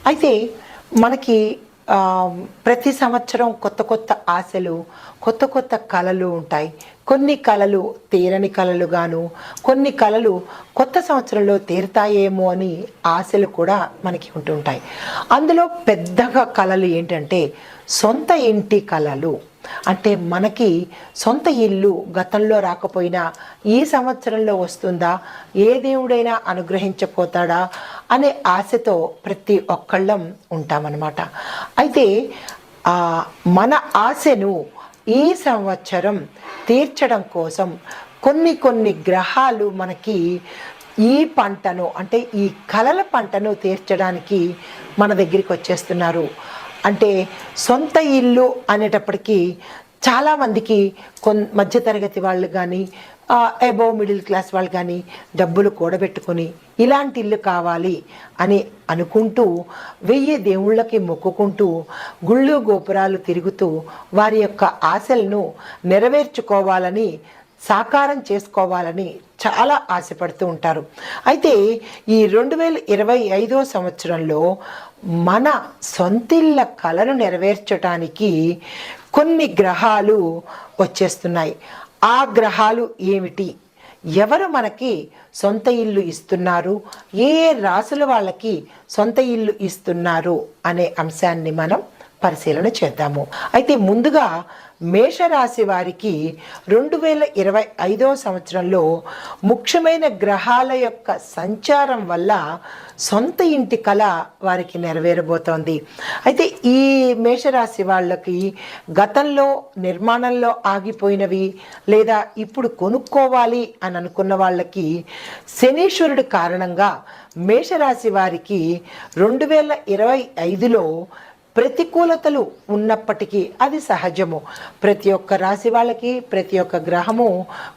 అయితే మనకి ప్రతి సంవత్సరం కొత్త కొత్త ఆశలు, కొత్త కొత్త కలలు ఉంటాయి. కొన్ని కలలు తీరని కలలు గాను, కొన్ని కలలు కొత్త సంవత్సరంలో తీరుతాయేమో అని ఆశలు కూడా మనకి ఉంటుంటాయి. అందులో పెద్దగా కలలు ఏంటంటే సొంత ఇంటి కలలు. అంటే మనకి సొంత ఇల్లు గతంలో రాకపోయినా ఈ సంవత్సరంలో వస్తుందా, ఏ దేవుడైనా అనుగ్రహించపోతాడా అనే ఆశతో ప్రతి ఒక్కళ్ళం ఉంటామన్నమాట. అయితే మన ఆశను ఈ సంవత్సరం తీర్చడం కోసం కొన్ని కొన్ని గ్రహాలు మనకి ఈ పంటను, అంటే ఈ కలల పంటను తీర్చడానికి మన దగ్గరికి వచ్చేస్తున్నారు. అంటే సొంత ఇల్లు అనేటప్పటికీ చాలామందికి మధ్యతరగతి వాళ్ళు కానీ, అబోవ్ మిడిల్ క్లాస్ వాళ్ళు కానీ డబ్బులు కూడబెట్టుకొని ఇలాంటి ఇల్లు కావాలి అని అనుకుంటూ 1000 దేవుళ్ళకి మొక్కుకుంటూ గుళ్ళు గోపురాలు తిరుగుతూ వారి యొక్క ఆశలను నెరవేర్చుకోవాలని, సాకారం చేసుకోవాలని చాలా ఆశపడుతూ ఉంటారు. అయితే ఈ 2025 సంవత్సరంలో మన సొంతిళ్ళ కలను నెరవేర్చడానికి కొన్ని గ్రహాలు వచ్చేస్తున్నాయి. ఆ గ్రహాలు ఏమిటి, ఎవరు మనకి సొంత ఇల్లు ఇస్తున్నారు, ఏ రాసుల వాళ్ళకి సొంత ఇల్లు ఇస్తున్నారు అనే అంశాన్ని మనం పరిశీలన చేద్దాము. అయితే ముందుగా మేషరాశి వారికి 2025 సంవత్సరంలో ముఖ్యమైన గ్రహాల యొక్క సంచారం వల్ల సొంత ఇంటి కళ వారికి నెరవేరబోతోంది. అయితే ఈ మేషరాశి వాళ్ళకి గతంలో నిర్మాణంలో ఆగిపోయినవి లేదా ఇప్పుడు కొనుక్కోవాలి అని అనుకున్న వాళ్ళకి శనీశ్వరుడి కారణంగా మేషరాశి వారికి 2025లో ప్రతికూలతలు ఉన్నప్పటికీ అది సహజము. ప్రతి ఒక్క రాశి వాళ్ళకి ప్రతి ఒక్క గ్రహము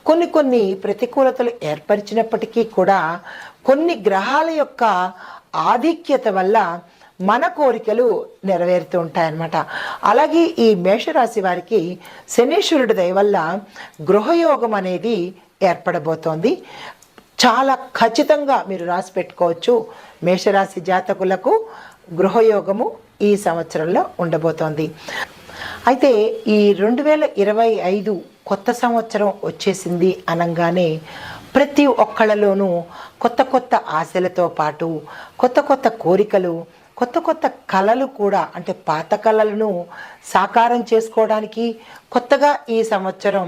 కొన్ని ప్రతికూలతలు ఏర్పరిచినప్పటికీ కూడా కొన్ని గ్రహాల యొక్క ఆధిక్యత వల్ల మన కోరికలు నెరవేరుతూ ఉంటాయన్నమాట. అలాగే ఈ మేషరాశి వారికి శనీశ్వరుడి దయ వల్ల గృహయోగం అనేది ఏర్పడబోతోంది. చాలా ఖచ్చితంగా మీరు రాసి పెట్టుకోవచ్చు, మేషరాశి జాతకులకు గృహయోగము ఈ సంవత్సరంలో ఉండబోతోంది. అయితే ఈ 2025 కొత్త సంవత్సరం వచ్చేసింది అనగానే ప్రతి ఒక్కళ్ళలోనూ కొత్త కొత్త ఆశలతో పాటు కొత్త కొత్త కోరికలు, కొత్త కొత్త కళలు కూడా, అంటే పాత కళలను సాకారం చేసుకోవడానికి కొత్తగా ఈ సంవత్సరం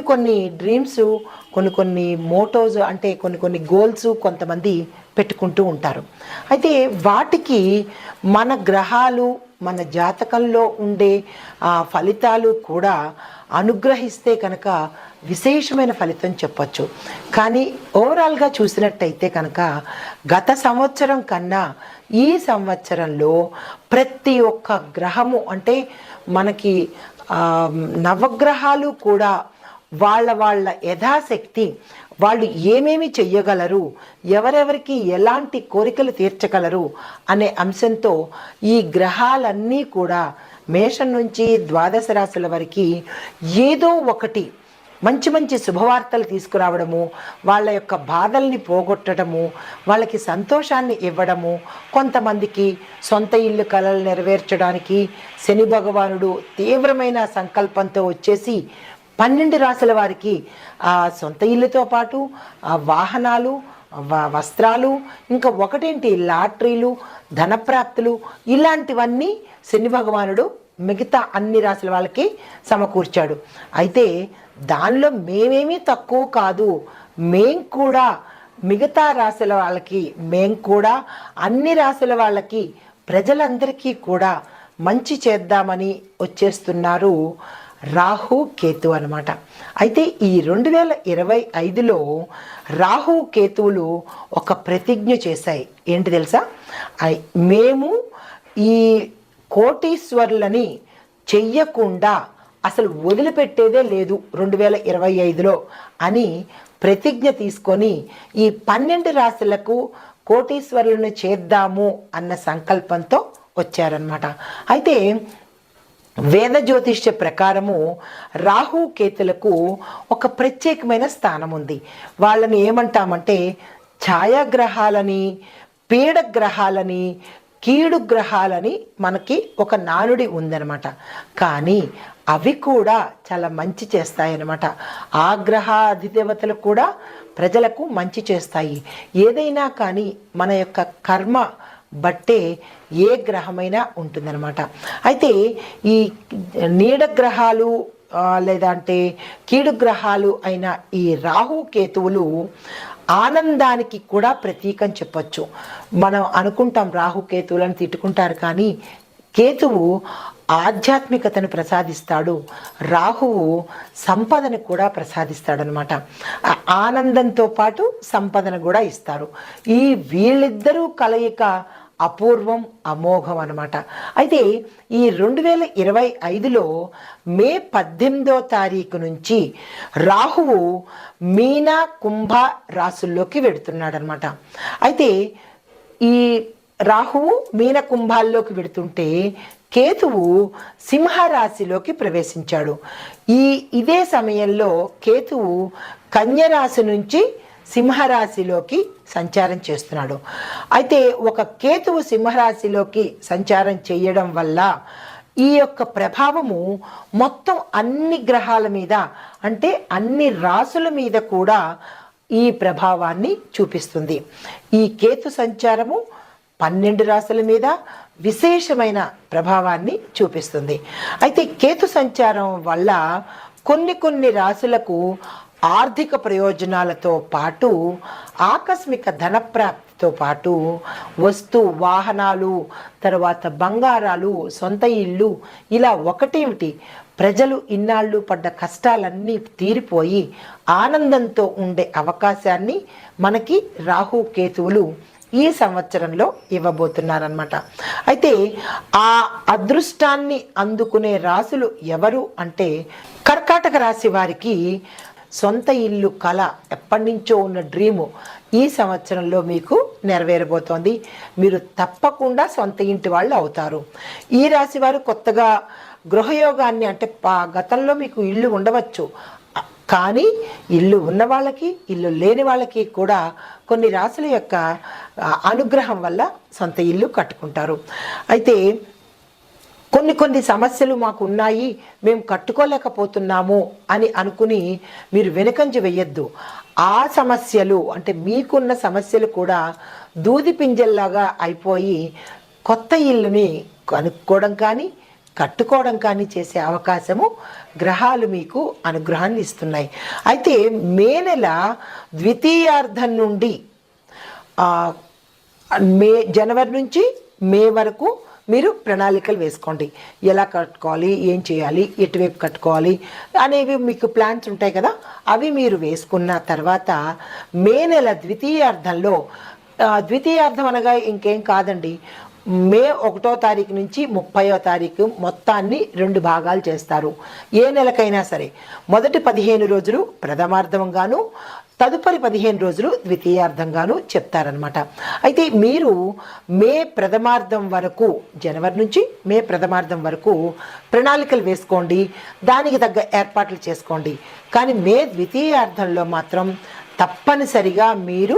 కొన్ని డ్రీమ్స్, కొన్ని మోటోస్, అంటే కొన్ని గోల్స్ కొంతమంది పెట్టుకుంటూ ఉంటారు. అయితే వాటికి మన గ్రహాలు, మన జాతకంలో ఉండే ఫలితాలు కూడా అనుగ్రహిస్తే కనుక విశేషమైన ఫలితం చెప్పచ్చు. కానీ ఓవరాల్గా చూసినట్టయితే కనుక గత సంవత్సరం కన్నా ఈ సంవత్సరంలో ప్రతి ఒక్క గ్రహము, అంటే మనకి నవగ్రహాలు కూడా వాళ్ళ యథాశక్తి వాళ్ళు ఏమేమి చెయ్యగలరు, ఎవరెవరికి ఎలాంటి కోరికలు తీర్చగలరు అనే అంశంతో ఈ గ్రహాలన్నీ కూడా మేషం నుంచి ద్వాదశ రాశుల వరకు ఏదో ఒకటి మంచి శుభవార్తలు తీసుకురావడము, వాళ్ళ యొక్క బాధల్ని పోగొట్టడము, వాళ్ళకి సంతోషాన్ని ఇవ్వడము, కొంతమందికి సొంత ఇల్లు కలలు నెరవేర్చడానికి శని భగవానుడు తీవ్రమైన సంకల్పంతో వచ్చేసి 12 రాశుల వారికి సొంత ఇల్లుతో పాటు వాహనాలు, వస్త్రాలు, ఇంకా ఒకటేంటి లాటరీలు, ధనప్రాప్తులు, ఇలాంటివన్నీ శని భగవానుడు మిగతా అన్ని రాశుల వాళ్ళకి సమకూర్చాడు. అయితే దానిలో మేమేమీ తక్కువ కాదు, మేం కూడా మిగతా రాశుల వాళ్ళకి, మేం కూడా అన్ని రాశుల వాళ్ళకి, ప్రజలందరికీ కూడా మంచి చేద్దామని వచ్చేస్తున్నారు రాహు కేతు అన్నమాట. అయితే ఈ 2025లో రాహు కేతువులు ఒక ప్రతిజ్ఞ చేశాయి. ఏంటి తెలుసా? మేము ఈ కోటీశ్వరులని చెయ్యకుండా అసలు వదిలిపెట్టేదే లేదు 2025లో అని ప్రతిజ్ఞ తీసుకొని ఈ 12 రాశులకు కోటీశ్వరులను చేద్దాము అన్న సంకల్పంతో వచ్చారనమాట. అయితే వేద జ్యోతిష్య ప్రకారము రాహు కేతులకు ఒక ప్రత్యేకమైన స్థానం ఉంది. వాళ్ళని ఏమంటామంటే ఛాయాగ్రహాలని, పీడగ్రహాలని, కీడు గ్రహాలని మనకి ఒక నానుడి ఉందన్నమాట. కానీ అవి కూడా చాలా మంచి చేస్తాయన్నమాట. ఆ గ్రహ అధిదేవతలు కూడా ప్రజలకు మంచి చేస్తాయి. ఏదైనా కానీ మన యొక్క కర్మ బట్టే ఏ గ్రహమైనా ఉంటుందన్నమాట. అయితే ఈ నీడ గ్రహాలు లేదంటే కీడు గ్రహాలు అయిన ఈ రాహు కేతువులు ఆనందానికి కూడా ప్రతీకం చెప్పొచ్చు. మనం అనుకుంటాం రాహు కేతువులను తిట్టుకుంటారు, కానీ కేతువు ఆధ్యాత్మికతను ప్రసాదిస్తాడు, రాహువు సంపదను కూడా ప్రసాదిస్తాడనమాట. ఆనందంతో పాటు సంపదను కూడా ఇస్తారు. ఈ వీళ్ళిద్దరూ కలయిక అపూర్వం, అమోఘం అనమాట. అయితే ఈ 2025లో మే 18వ తారీఖు నుంచి రాహువు మీన, కుంభ రాసుల్లోకి వెడుతున్నాడు అనమాట. అయితే ఈ రాహువు మీన, కుంభాల్లోకి వెడుతుంటే కేతువు సింహరాశిలోకి ప్రవేశించాడు. ఇదే సమయంలో కేతువు కన్యరాశి నుంచి సింహరాశిలోకి సంచారం చేస్తున్నాడు. అయితే ఒక కేతువు సింహరాశిలోకి సంచారం చేయడం వల్ల ఈ యొక్క ప్రభావము మొత్తం అన్ని గ్రహాల మీద, అంటే అన్ని రాసుల మీద కూడా ఈ ప్రభావాన్ని చూపిస్తుంది. ఈ కేతు సంచారము 12 రాశుల మీద విశేషమైన ప్రభావాన్ని చూపిస్తుంది. అయితే కేతు సంచారం వల్ల కొన్ని రాశులకు ఆర్థిక ప్రయోజనాలతో పాటు ఆకస్మిక ధనప్రాప్తితో పాటు వస్తు వాహనాలు, తర్వాత బంగారాలు, సొంత ఇల్లు, ఇలా ఒకటేమిటి ప్రజలు ఇన్నాళ్ళు పడ్డ కష్టాలన్నీ తీరిపోయి ఆనందంతో ఉండే అవకాశాన్ని మనకి రాహు కేతువులు ఈ సంవత్సరంలో ఇవ్వబోతున్నారనమాట. అయితే ఆ అదృష్టాన్ని అందుకునే రాశులు ఎవరు అంటే కర్కాటక రాశి వారికి సొంత ఇల్లు కళ, ఎప్పటి నుంచో ఉన్న డ్రీము ఈ సంవత్సరంలో మీకు నెరవేరబోతోంది. మీరు తప్పకుండా సొంత ఇంటి వాళ్ళు అవుతారు. ఈ రాశి వారు కొత్తగా గృహయోగాన్ని, అంటే గతంలో మీకు ఇల్లు ఉండవచ్చు, కానీ ఇల్లు ఉన్న వాళ్ళకి, ఇల్లు లేని వాళ్ళకి కూడా కొన్ని రాశుల యొక్క అనుగ్రహం వల్ల సొంత ఇల్లు కట్టుకుంటారు. అయితే కొన్ని సమస్యలు మాకు ఉన్నాయి, మేము కట్టుకోలేకపోతున్నాము అని అనుకుని మీరు వెనుకంజ వెయ్యొద్దు. ఆ సమస్యలు, అంటే మీకున్న సమస్యలు కూడా దూది పింజల్లాగా అయిపోయి కొత్త ఇల్లుని కనుక్కోవడం కానీ కట్టుకోవడం కానీ చేసే అవకాశము గ్రహాలు మీకు అనుగ్రహాన్ని ఇస్తున్నాయి. అయితే మే నెల ద్వితీయార్థం నుండి జనవరి నుంచి మే వరకు మీరు ప్రణాళికలు వేసుకోండి. ఎలా కట్టుకోవాలి, ఏం చేయాలి, ఎటువైపు కట్టుకోవాలి అనేవి మీకు ప్లాన్స్ ఉంటాయి కదా, అవి మీరు వేసుకున్న తర్వాత మే నెల ద్వితీయార్థం అనగా ఇంకేం కాదండి, మే 1వ తారీఖు నుంచి 30వ తారీఖు మొత్తాన్ని 2 భాగాలు చేస్తారు. ఏ నెలకైనా సరే మొదటి 15 రోజులు ప్రథమార్థంగాను, తదుపరి 15 రోజులు ద్వితీయార్థంగాను చెప్తారనమాట. అయితే మీరు మే ప్రథమార్థం వరకు, జనవరి నుంచి మే ప్రథమార్థం వరకు ప్రణాళికలు వేసుకోండి, దానికి తగ్గ ఏర్పాట్లు చేసుకోండి. కానీ మే ద్వితీయార్థంలో మాత్రం తప్పనిసరిగా మీరు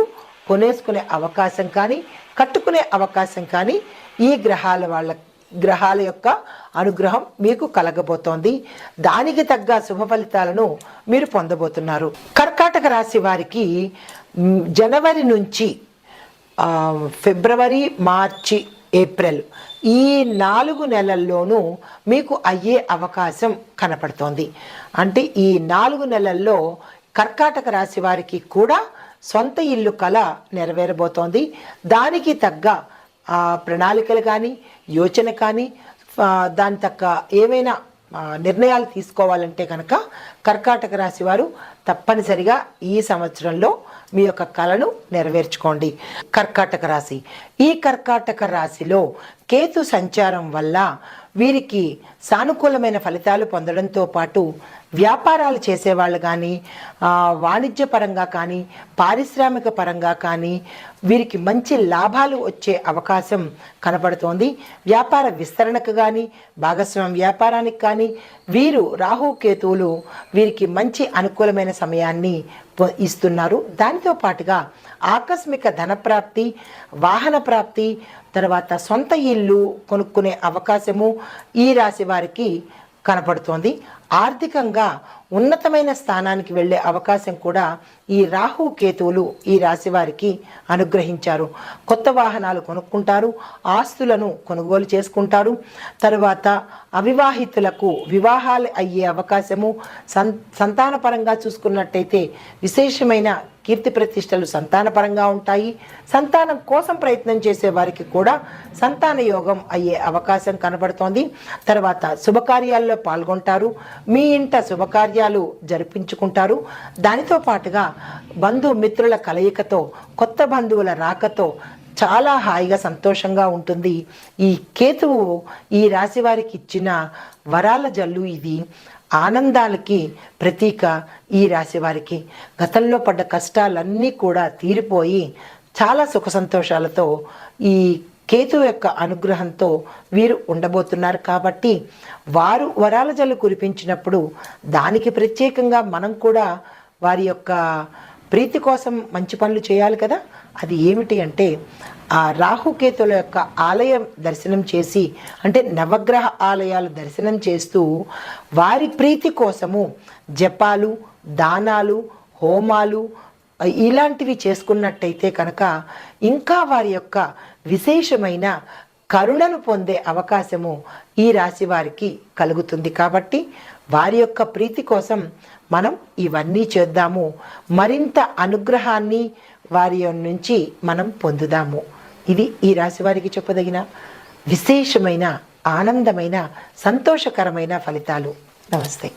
కొనేసుకునే అవకాశం కానీ కట్టుకునే అవకాశం కానీ ఈ గ్రహాల యొక్క అనుగ్రహం మీకు కలగబోతోంది. దానికి తగ్గ శుభ ఫలితాలను మీరు పొందబోతున్నారు. కర్కాటక రాశి వారికి జనవరి నుంచి ఫిబ్రవరి, మార్చి, ఏప్రిల్ ఈ 4 నెలల్లోనూ మీకు అయ్యే అవకాశం కనపడుతోంది. అంటే ఈ 4 నెలల్లో కర్కాటక రాశి వారికి కూడా సొంత ఇల్లు కళ నెరవేరబోతోంది. దానికి తగ్గ ప్రణాళికలు కానీ, యోచన కానీ, దాని తగ్గ ఏమైనా నిర్ణయాలు తీసుకోవాలంటే కనుక కర్కాటక రాశి వారు తప్పనిసరిగా ఈ సంవత్సరంలో మీ యొక్క కళను నెరవేర్చుకోండి. ఈ కర్కాటక రాశిలో కేతు సంచారం వల్ల వీరికి సానుకూలమైన ఫలితాలు పొందడంతో పాటు వ్యాపారాలు చేసేవాళ్ళు కానీ, వాణిజ్యపరంగా కానీ, పారిశ్రామిక పరంగా కానీ వీరికి మంచి లాభాలు వచ్చే అవకాశం కనపడుతోంది. వ్యాపార విస్తరణకు కానీ, భాగస్వామ్య వ్యాపారానికి కానీ వీరు రాహు కేతువులు వీరికి మంచి అనుకూలమైన సమయాన్ని ఇస్తున్నారు. దానితో పాటుగా ఆకస్మిక ధనప్రాప్తి, వాహన ప్రాప్తి, తర్వాత సొంత ఇల్లు కొనుక్కునే అవకాశము ఈ రాశి వారికి కనపడుతోంది. ఆర్థికంగా ఉన్నతమైన స్థానానికి వెళ్ళే అవకాశం కూడా ఈ రాహు కేతువులు ఈ రాశి వారికి అనుగ్రహించారు. కొత్త వాహనాలు కొనుక్కుంటారు, ఆస్తులను కొనుగోలు చేసుకుంటారు. తర్వాత అవివాహితులకు వివాహాలు అయ్యే అవకాశము, సంతానపరంగా చూసుకున్నట్టయితే విశేషమైన కీర్తి ప్రతిష్టలు సంతానపరంగా ఉంటాయి. సంతానం కోసం ప్రయత్నం చేసే వారికి కూడా సంతాన యోగం అయ్యే అవకాశం కనబడుతోంది. తర్వాత శుభకార్యాల్లో పాల్గొంటారు, మీ ఇంట శుభకార్యాలు జరిపించుకుంటారు. దానితో పాటుగా బంధుమిత్రుల కలయికతో, కొత్త బంధువుల రాకతో చాలా హాయిగా సంతోషంగా ఉంటుంది. ఈ కేతువు ఈ రాశి వారికి ఇచ్చిన వరాల జల్లు ఇది. ఆనందాలకి ప్రతీక ఈ రాశి వారికి. గతంలో పడ్డ కష్టాలన్నీ కూడా తీరిపోయి చాలా సుఖ సంతోషాలతో ఈ కేతు యొక్క అనుగ్రహంతో వీరు ఉండబోతున్నారు. కాబట్టి వారు వరాల జల్లు కురిపించినప్పుడు దానికి ప్రత్యేకంగా మనం కూడా వారి యొక్క ప్రీతి కోసం మంచి పనులు చేయాలి కదా. అది ఏమిటి అంటే ఆ రాహుకేతుల యొక్క ఆలయం దర్శనం చేసి, అంటే నవగ్రహ ఆలయాలు దర్శనం చేస్తూ వారి ప్రీతి కోసము జపాలు, దానాలు, హోమాలు ఇలాంటివి చేసుకున్నట్టయితే కనుక ఇంకా వారి యొక్క విశేషమైన కరుణను పొందే అవకాశము ఈ రాశి వారికి కలుగుతుంది. కాబట్టి వారి యొక్క ప్రీతి కోసం మనం ఇవన్నీ చేద్దాము. మరింత అనుగ్రహాన్ని వారి నుంచి మనం పొందుదాము. ఇది ఈ రాశి వారికి చెప్పదగిన విశేషమైన, ఆనందమైన, సంతోషకరమైన ఫలితాలు. నమస్తే.